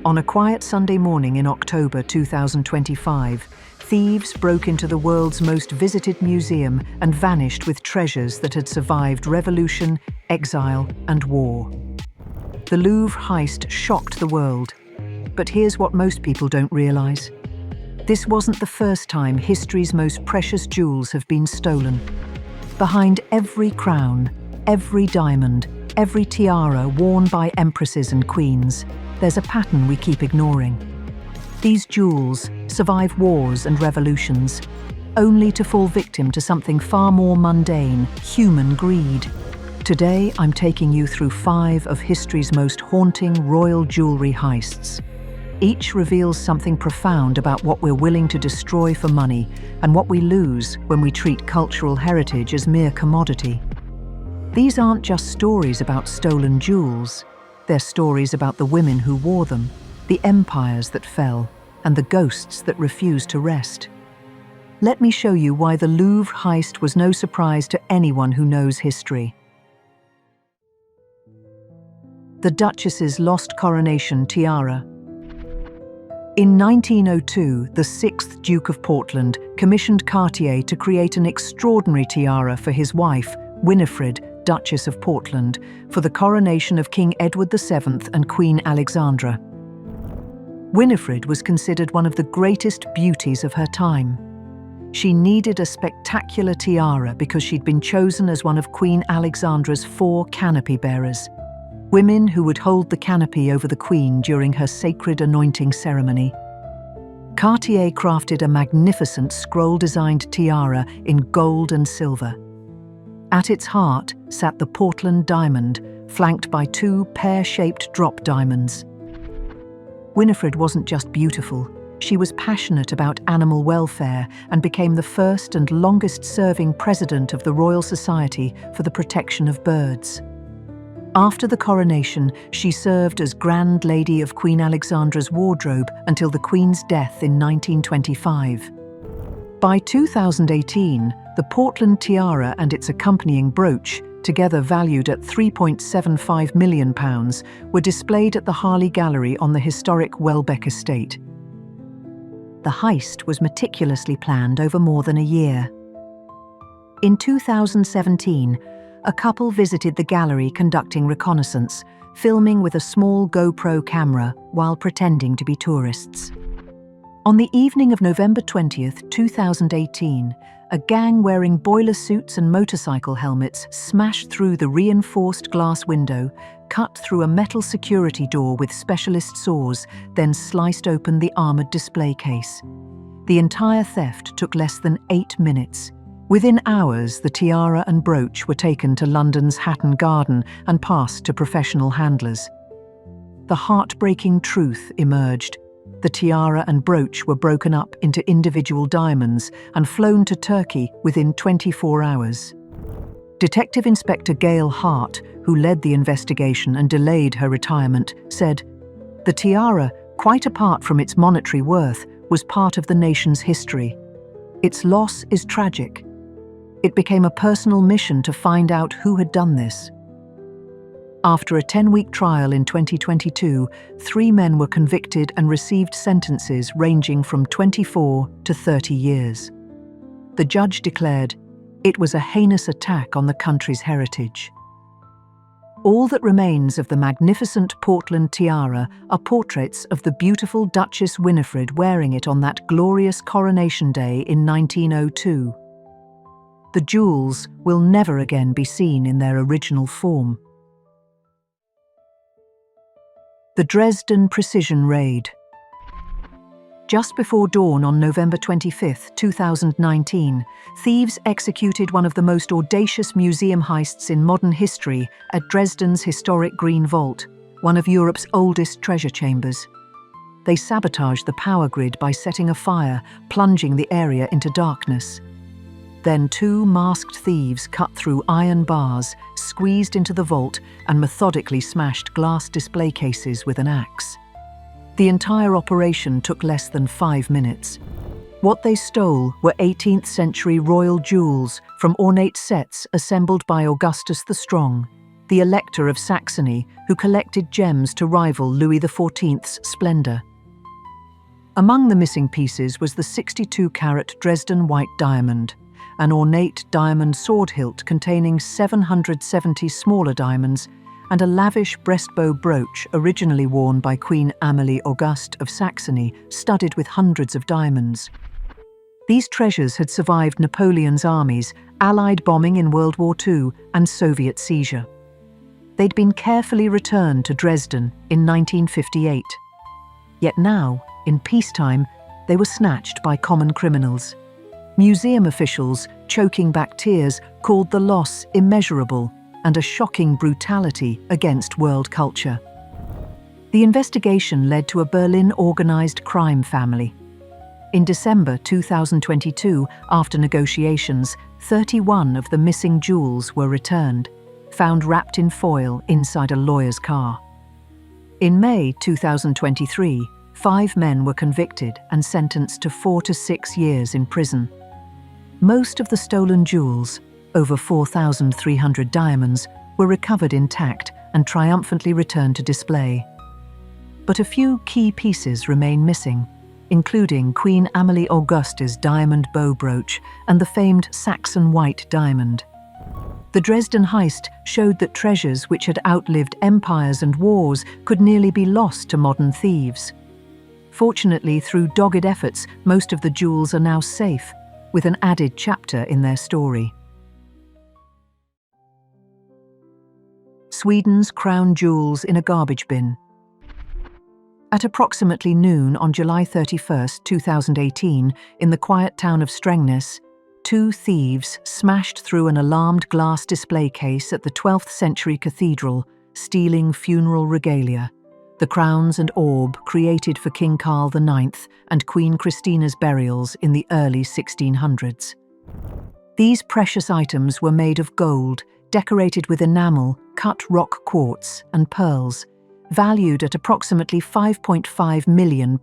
On a quiet Sunday morning in October 2025, thieves broke into the world's most visited museum and vanished with treasures that had survived revolution, exile, and war. The Louvre Heist shocked the world. But here's what most people don't realize. This wasn't the first time history's most precious jewels have been stolen. Behind every crown, every diamond, every tiara worn by empresses and queens, there's a pattern we keep ignoring. These jewels survive wars and revolutions, only to fall victim to something far more mundane: human greed. Today, I'm taking you through 5 of history's most haunting royal jewelry heists. Each reveals something profound about what we're willing to destroy for money and what we lose when we treat cultural heritage as mere commodity. These aren't just stories about stolen jewels. They're stories about the women who wore them, the empires that fell, and the ghosts that refused to rest. Let me show you why the Louvre heist was no surprise to anyone who knows history. The Duchess's lost coronation tiara. In 1902, the 6th Duke of Portland commissioned Cartier to create an extraordinary tiara for his wife, Winifred, Duchess of Portland, for the coronation of King Edward VII and Queen Alexandra. Winifred was considered one of the greatest beauties of her time. She needed a spectacular tiara because she'd been chosen as one of Queen Alexandra's 4 canopy bearers, women who would hold the canopy over the Queen during her sacred anointing ceremony. Cartier crafted a magnificent scroll-designed tiara in gold and silver. At its heart sat the Portland diamond, flanked by 2 pear-shaped drop diamonds. Winifred wasn't just beautiful, she was passionate about animal welfare and became the first and longest-serving president of the Royal Society for the Protection of Birds. After the coronation, she served as Grand Lady of Queen Alexandra's wardrobe until the Queen's death in 1925. By 2018, the Portland Tiara and its accompanying brooch, together valued at £3.75 million, were displayed at the Harley Gallery on the historic Welbeck estate. The heist was meticulously planned over more than a year. In 2017, a couple visited the gallery conducting reconnaissance, filming with a small GoPro camera while pretending to be tourists. On the evening of November 20th, 2018, a gang wearing boiler suits and motorcycle helmets smashed through the reinforced glass window, cut through a metal security door with specialist saws, then sliced open the armored display case. The entire theft took less than 8 minutes. Within hours, the tiara and brooch were taken to London's Hatton Garden and passed to professional handlers. The heartbreaking truth emerged. The tiara and brooch were broken up into individual diamonds and flown to Turkey within 24 hours. Detective Inspector Gail Hart, who led the investigation and delayed her retirement, said, "The tiara, quite apart from its monetary worth, was part of the nation's history. Its loss is tragic. It became a personal mission to find out who had done this." After a 10-week trial in 2022, 3 men were convicted and received sentences ranging from 24 to 30 years. The judge declared, "It was a heinous attack on the country's heritage." All that remains of the magnificent Portland tiara are portraits of the beautiful Duchess Winifred wearing it on that glorious coronation day in 1902. The jewels will never again be seen in their original form. The Dresden Precision Raid. Just before dawn on November 25, 2019, thieves executed one of the most audacious museum heists in modern history at Dresden's historic Green Vault, one of Europe's oldest treasure chambers. They sabotaged the power grid by setting a fire, plunging the area into darkness. Then 2 masked thieves cut through iron bars, squeezed into the vault, and methodically smashed glass display cases with an axe. The entire operation took less than 5 minutes. What they stole were 18th-century royal jewels from ornate sets assembled by Augustus the Strong. the Elector of Saxony, who collected gems to rival Louis XIV's splendor. Among the missing pieces was the 62-carat Dresden white diamond, an ornate diamond sword hilt containing 770 smaller diamonds, and a lavish breastbow brooch originally worn by Queen Amalie of Saxony, studded with hundreds of diamonds. These treasures had survived Napoleon's armies, Allied bombing in World War II, and Soviet seizure. They'd been carefully returned to Dresden in 1958. Yet now, in peacetime, they were snatched by common criminals. Museum officials, choking back tears, called the loss immeasurable and a shocking brutality against world culture. The investigation led to a Berlin organized crime family. In December 2022, after negotiations, 31 of the missing jewels were returned, found wrapped in foil inside a lawyer's car. In May 2023, 5 men were convicted and sentenced to 4 to 6 years in prison. Most of the stolen jewels, over 4,300 diamonds, were recovered intact and triumphantly returned to display. But a few key pieces remain missing, including Queen Amalie Auguste's diamond bow brooch and the famed Saxon white diamond. The Dresden Heist showed that treasures which had outlived empires and wars could nearly be lost to modern thieves. Fortunately, through dogged efforts, most of the jewels are now safe, with an added chapter in their story. Sweden's crown jewels in a garbage bin. At approximately noon on July 31, 2018, in the quiet town of Strängnäs, 2 thieves smashed through an alarmed glass display case at the 12th century cathedral, stealing funeral regalia, the crowns and orb created for King Carl IX and Queen Christina's burials in the early 1600s. These precious items were made of gold, decorated with enamel, cut rock quartz, and pearls, valued at approximately £5.5 million.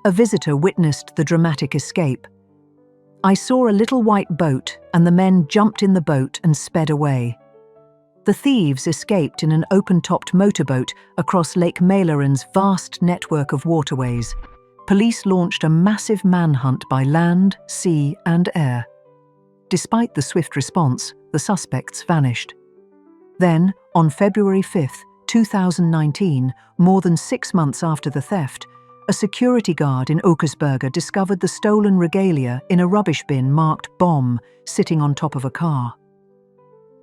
A visitor witnessed the dramatic escape. "I saw a little white boat, and the men jumped in the boat and sped away." The thieves escaped in an open-topped motorboat across Lake Mälaren's vast network of waterways. Police launched a massive manhunt by land, sea, and air. Despite the swift response, the suspects vanished. Then, on February 5, 2019, more than 6 months after the theft, a security guard in Åkersberga discovered the stolen regalia in a rubbish bin marked bomb sitting on top of a car.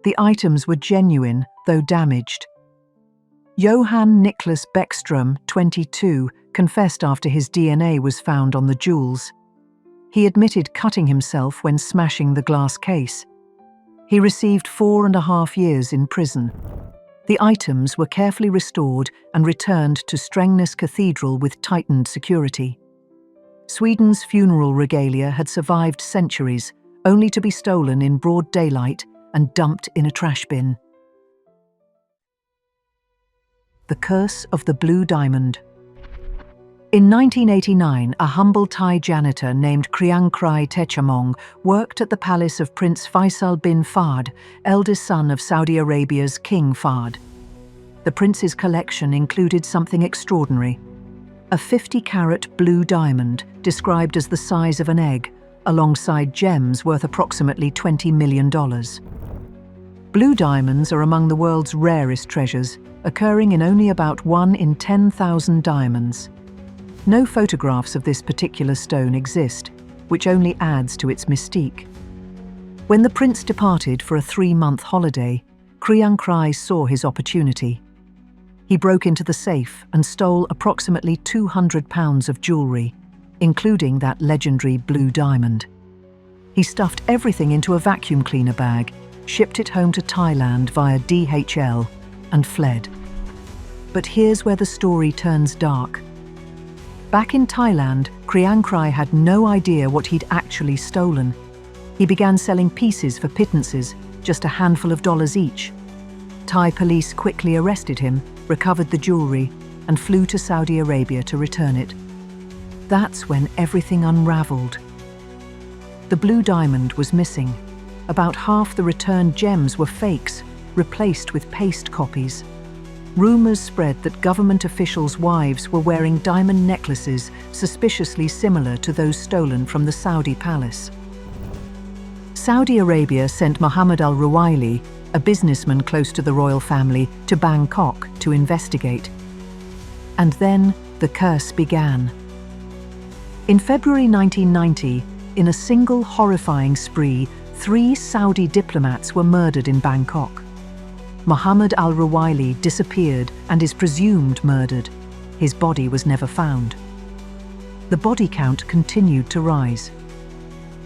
The items were genuine, though damaged. Johan Niklas Bäckström, 22, confessed after his DNA was found on the jewels. He admitted cutting himself when smashing the glass case. He received 4.5 years in prison. The items were carefully restored and returned to Strängnäs Cathedral with tightened security. Sweden's funeral regalia had survived centuries, only to be stolen in broad daylight and dumped in a trash bin. The Curse of the Blue Diamond. In 1989, a humble Thai janitor named Kriangkrai Techamong worked at the palace of Prince Faisal bin Fahd, eldest son of Saudi Arabia's King Fahd. The prince's collection included something extraordinary: a 50-carat blue diamond described as the size of an egg, alongside gems worth approximately $20 million. Blue diamonds are among the world's rarest treasures, occurring in only about 1 in 10,000 diamonds. No photographs of this particular stone exist, which only adds to its mystique. When the prince departed for a 3-month holiday, Kriangkrai saw his opportunity. He broke into the safe and stole approximately £200 of jewellery, including that legendary blue diamond. He stuffed everything into a vacuum cleaner bag, shipped it home to Thailand via DHL, and fled. But here's where the story turns dark. Back in Thailand, Kriangkrai had no idea what he'd actually stolen. He began selling pieces for pittances, just a handful of dollars each. Thai police quickly arrested him, recovered the jewellery, and flew to Saudi Arabia to return it. That's when everything unravelled. The blue diamond was missing. About half the returned gems were fakes, replaced with paste copies. Rumors spread that government officials' wives were wearing diamond necklaces suspiciously similar to those stolen from the Saudi palace. Saudi Arabia sent Mohammed al-Ruwaili, a businessman close to the royal family, to Bangkok to investigate. And then the curse began. In February 1990, in a single horrifying spree, 3 Saudi diplomats were murdered in Bangkok. Mohammed al-Ruwaili disappeared and is presumed murdered. His body was never found. The body count continued to rise.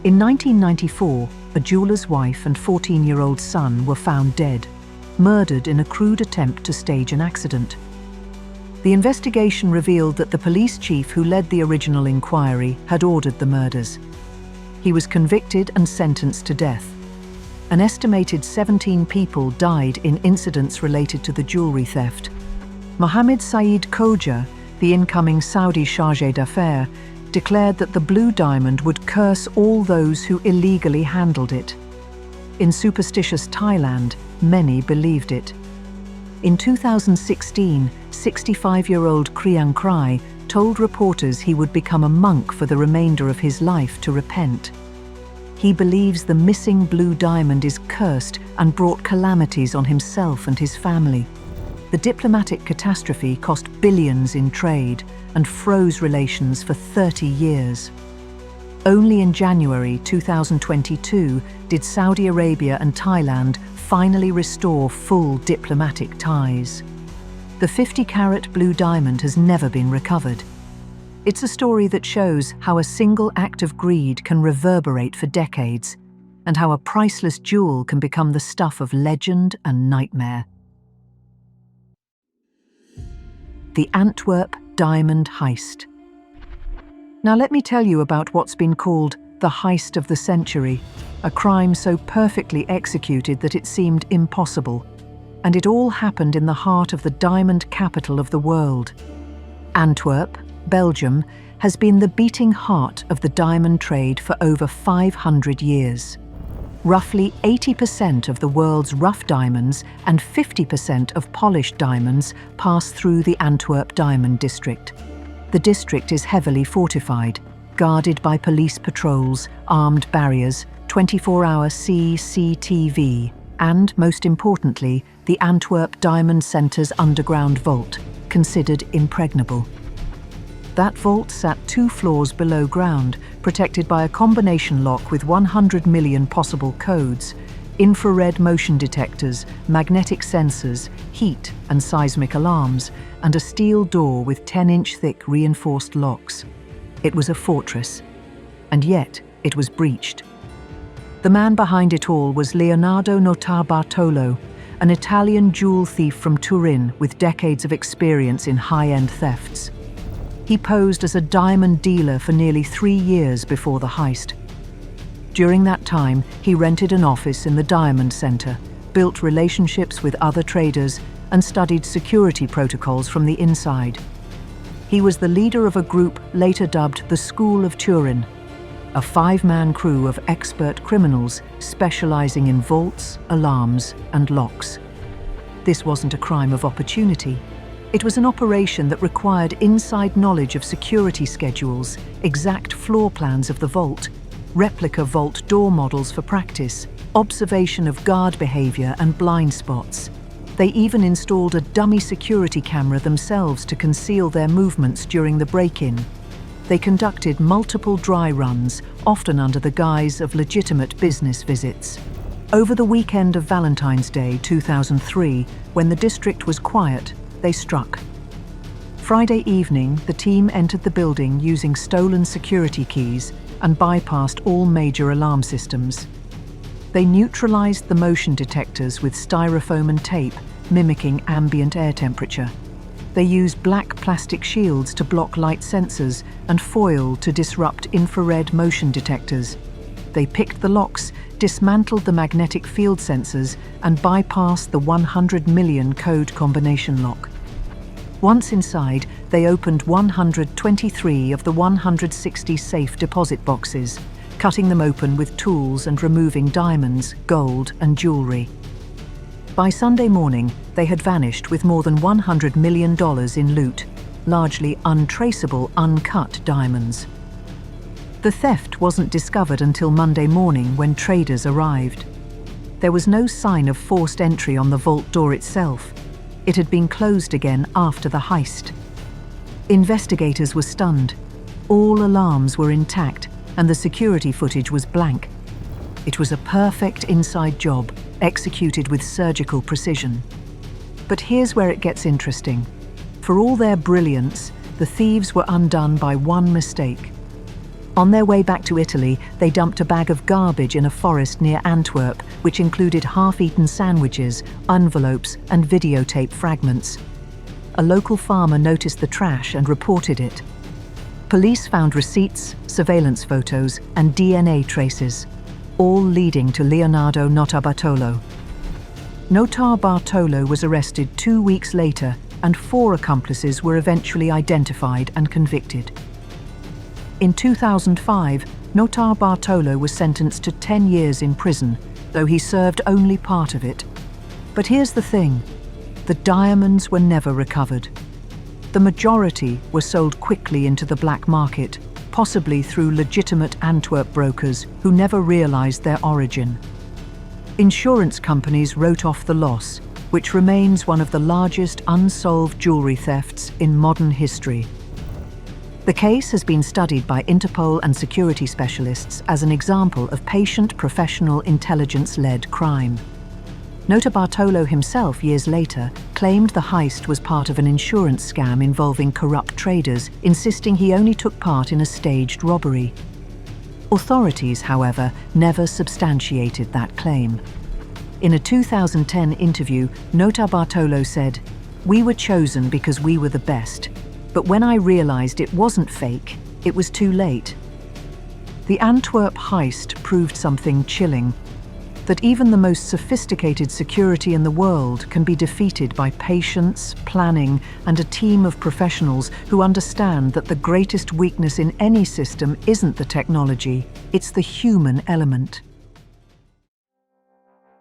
In 1994, a jeweler's wife and 14-year-old son were found dead, murdered in a crude attempt to stage an accident. The investigation revealed that the police chief who led the original inquiry had ordered the murders. He was convicted and sentenced to death. An estimated 17 people died in incidents related to the jewelry theft. Mohammed Saeed Khoja, the incoming Saudi chargé d'affaires, declared that the blue diamond would curse all those who illegally handled it. In superstitious Thailand, many believed it. In 2016, 65-year-old Kriang Krai told reporters he would become a monk for the remainder of his life to repent. He believes the missing blue diamond is cursed and brought calamities on himself and his family. The diplomatic catastrophe cost billions in trade and froze relations for 30 years. Only in January 2022 did Saudi Arabia and Thailand finally restore full diplomatic ties. The 50-carat blue diamond has never been recovered. It's a story that shows how a single act of greed can reverberate for decades, and how a priceless jewel can become the stuff of legend and nightmare. The Antwerp Diamond Heist. Now let me tell you about what's been called the heist of the century, a crime so perfectly executed that it seemed impossible. And it all happened in the heart of the diamond capital of the world. Antwerp, Belgium, has been the beating heart of the diamond trade for over 500 years. Roughly 80% of the world's rough diamonds and 50% of polished diamonds pass through the Antwerp Diamond District. The district is heavily fortified, guarded by police patrols, armed barriers, 24-hour CCTV, and, most importantly, the Antwerp Diamond Centre's underground vault, considered impregnable. That vault sat 2 floors below ground, protected by a combination lock with 100 million possible codes, infrared motion detectors, magnetic sensors, heat and seismic alarms, and a steel door with 10-inch thick reinforced locks. It was a fortress, and yet it was breached. The man behind it all was Leonardo Notarbartolo, an Italian jewel thief from Turin with decades of experience in high-end thefts. He posed as a diamond dealer for nearly 3 years before the heist. During that time, he rented an office in the Diamond Center, built relationships with other traders, and studied security protocols from the inside. He was the leader of a group later dubbed the School of Turin, a 5-man crew of expert criminals specializing in vaults, alarms, and locks. This wasn't a crime of opportunity. It was an operation that required inside knowledge of security schedules, exact floor plans of the vault, replica vault door models for practice, observation of guard behavior and blind spots. They even installed a dummy security camera themselves to conceal their movements during the break-in. They conducted multiple dry runs, often under the guise of legitimate business visits. Over the weekend of Valentine's Day 2003, when the district was quiet, they struck. Friday evening, the team entered the building using stolen security keys and bypassed all major alarm systems. They neutralized the motion detectors with styrofoam and tape, mimicking ambient air temperature. They used black plastic shields to block light sensors and foil to disrupt infrared motion detectors. They picked the locks, dismantled the magnetic field sensors, and bypassed the 100 million code combination lock. Once inside, they opened 123 of the 160 safe deposit boxes, cutting them open with tools and removing diamonds, gold, and jewelry. By Sunday morning, they had vanished with more than $100 million in loot, largely untraceable, uncut diamonds. The theft wasn't discovered until Monday morning when traders arrived. There was no sign of forced entry on the vault door itself. It had been closed again after the heist. Investigators were stunned. All alarms were intact, and the security footage was blank. It was a perfect inside job, executed with surgical precision. But here's where it gets interesting. For all their brilliance, the thieves were undone by one mistake. On their way back to Italy, they dumped a bag of garbage in a forest near Antwerp, which included half-eaten sandwiches, envelopes, and videotape fragments. A local farmer noticed the trash and reported it. Police found receipts, surveillance photos, and DNA traces, all leading to Leonardo Notarbartolo. Notarbartolo was arrested 2 weeks later, and 4 accomplices were eventually identified and convicted. In 2005, Notarbartolo was sentenced to 10 years in prison, though he served only part of it. But here's the thing: the diamonds were never recovered. The majority were sold quickly into the black market, possibly through legitimate Antwerp brokers who never realized their origin. Insurance companies wrote off the loss, which remains one of the largest unsolved jewelry thefts in modern history. The case has been studied by Interpol and security specialists as an example of patient, professional, intelligence-led crime. Notarbartolo himself, years later, claimed the heist was part of an insurance scam involving corrupt traders, insisting he only took part in a staged robbery. Authorities, however, never substantiated that claim. In a 2010 interview, Notarbartolo said, "We were chosen because we were the best. But when I realized it wasn't fake, it was too late." The Antwerp heist proved something chilling: that even the most sophisticated security in the world can be defeated by patience, planning, and a team of professionals who understand that the greatest weakness in any system isn't the technology, it's the human element.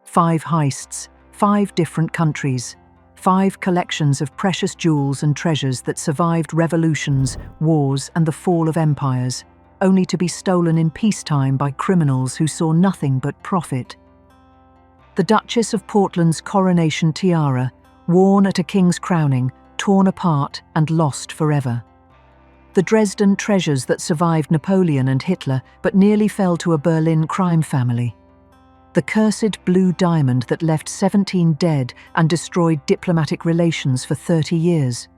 5 heists, 5 different countries. 5 collections of precious jewels and treasures that survived revolutions, wars, and the fall of empires, only to be stolen in peacetime by criminals who saw nothing but profit. The Duchess of Portland's coronation tiara, worn at a king's crowning, torn apart and lost forever. The Dresden treasures that survived Napoleon and Hitler but nearly fell to a Berlin crime family. The cursed blue diamond that left 17 dead and destroyed diplomatic relations for 30 years.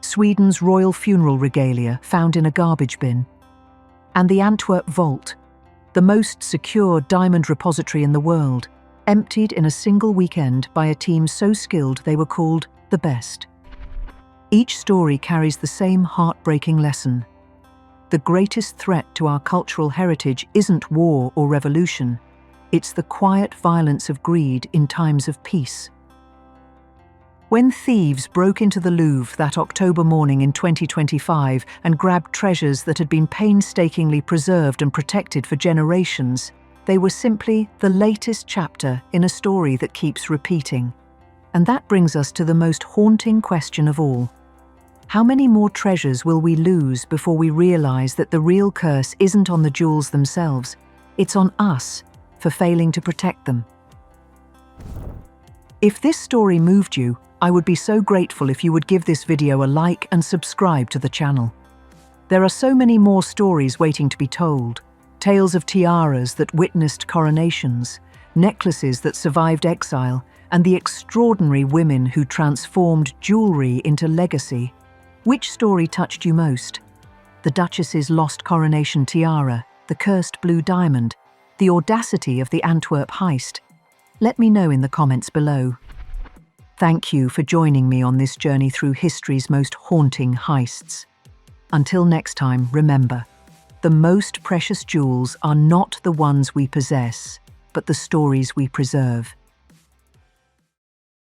Sweden's royal funeral regalia found in a garbage bin. And the Antwerp Vault, the most secure diamond repository in the world, emptied in a single weekend by a team so skilled they were called the best. Each story carries the same heartbreaking lesson. The greatest threat to our cultural heritage isn't war or revolution. It's the quiet violence of greed in times of peace. When thieves broke into the Louvre that October morning in 2025 and grabbed treasures that had been painstakingly preserved and protected for generations, they were simply the latest chapter in a story that keeps repeating. And that brings us to the most haunting question of all. How many more treasures will we lose before we realize that the real curse isn't on the jewels themselves, it's on us for failing to protect them? If this story moved you, I would be so grateful if you would give this video a like and subscribe to the channel. There are so many more stories waiting to be told. Tales of tiaras that witnessed coronations, necklaces that survived exile, and the extraordinary women who transformed jewelry into legacy. Which story touched you most? The Duchess's lost coronation tiara, the cursed blue diamond, the audacity of the Antwerp heist? Let me know in the comments below. Thank you for joining me on this journey through history's most haunting heists. Until next time, remember, the most precious jewels are not the ones we possess, but the stories we preserve.